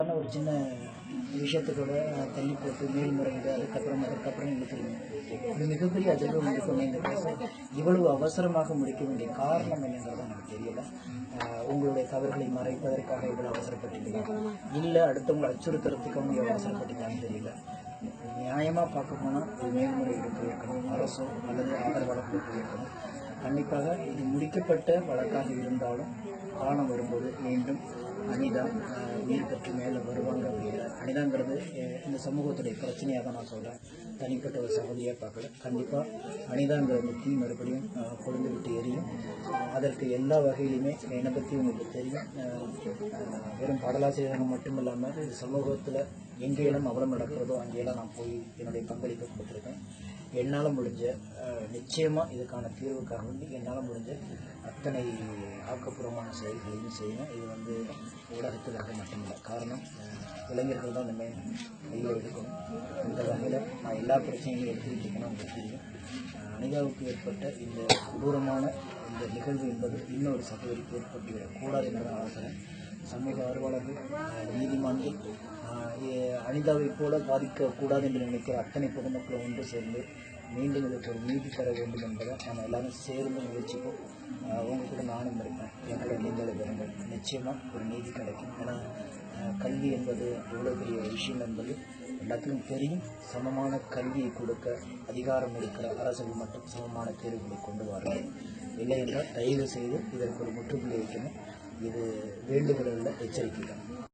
ஒரு சின்ன விஷயத்துக்கூட தள்ளி போட்டு மேல்முறையீடு அதுக்கப்புறம் இழுத்துருங்க. இது மிகப்பெரிய அதிர்வு முடிக்கும். இந்த கேஸை இவ்வளவு அவசரமாக முடிக்க வேண்டிய காரணம் என்னங்கிறது எனக்கு தெரியல. உங்களுடைய தவறுகளை மறைப்பதற்காக இவ்வளவு அவசரப்பட்டீங்களா, இல்லை அடுத்தவங்களை அச்சுறுத்துறதுக்கு அவங்க அவசரப்பட்டீங்களான்னு தெரியல. நியாயமாக பார்க்க போனால் இது மேல்முறையீடு போயிருக்கணும், அரசோ அல்லது ஆதரவாளர்களோ போயிருக்கணும். கண்டிப்பாக இது முடிக்கப்பட்ட வழக்காக இருந்தாலும் காலம் வரும்போது மீண்டும் அனிதா உயிர் பெற்று மேலே வருவாங்க. அப்படிங்கிற அனிதாங்கிறது இந்த சமூகத்துடைய பிரச்சனையாக தான் நான் சொல்கிறேன். தனிப்பட்ட ஒரு சகோதரியாக பார்க்கல. கண்டிப்பாக அனிதாங்கிற தீ மறுபடியும் கொழுந்து விட்டு எரியும். அதற்கு எல்லா வகையிலுமே என்னை பற்றி உங்களுக்கு தெரியும். வெறும் பாடலாசிரியர்கள் மட்டும் இல்லாமல் சமூகத்தில் எங்கேயெல்லாம் அவலம் நடக்கிறதோ அங்கேயெல்லாம் நான் போய் என்னுடைய பங்களிப்பை கொடுத்துருக்கேன். என்னால் முடிஞ்ச நிச்சயமாக இதுக்கான தீர்வுக்காக வந்து என்னால் முடிஞ்ச அத்தனை ஆக்கப்பூர்வமான செயல்களையும் செய்யணும். இது ஊடகத்துக்காக மட்டுமில்லை. காரணம், இளைஞர்கள் தான் இனிமேல் கையில் எடுக்கணும். இந்த வகையில் நான் எல்லா பிரச்சனைகளையும் எடுத்துக்கிட்டு இருக்கேன்னு உங்களுக்கு தெரியும். அனிதாவுக்கு ஏற்பட்ட இந்த கொடூரமான இந்த நிகழ்வு என்பது இன்னொரு சகோதரிக்கு ஏற்பட்டுவிடக்கூடாது என்பதை ஆசைக்கிறேன். சமூக ஆர்வலர்கள், நீதிமன்றம், அனிதாவை போல பாதிக்கக்கூடாது என்று நினைக்கிற அத்தனை பொதுமக்களும் ஒன்று சேர்ந்து மீண்டும் இதற்கு ஒரு நீதி தர வேண்டும் என்பதை நம்ம எல்லாரும் சேர்ந்து முயற்சிப்போம். உங்கள் கூட நானும் இருப்பேன். என்னோட நீங்களே வருங்கள். நிச்சயமாக ஒரு நீதி கிடைக்கும். ஏன்னா கல்வி என்பது எவ்வளோ பெரிய விஷயம் என்பது எல்லாத்துக்கும் தெரியும். சமமான கல்வியை கொடுக்க அதிகாரம் இருக்கிற அரசுகள் மட்டும் சமமான தேர்வுகளை கொண்டு வாருங்கள். இல்லை என்றால் தயவு செய்து இதற்கு ஒரு முற்றுப்புள்ளி வைக்கணும். இது வேண்டுகோள் இல்லை, எச்சரிக்கை தான்.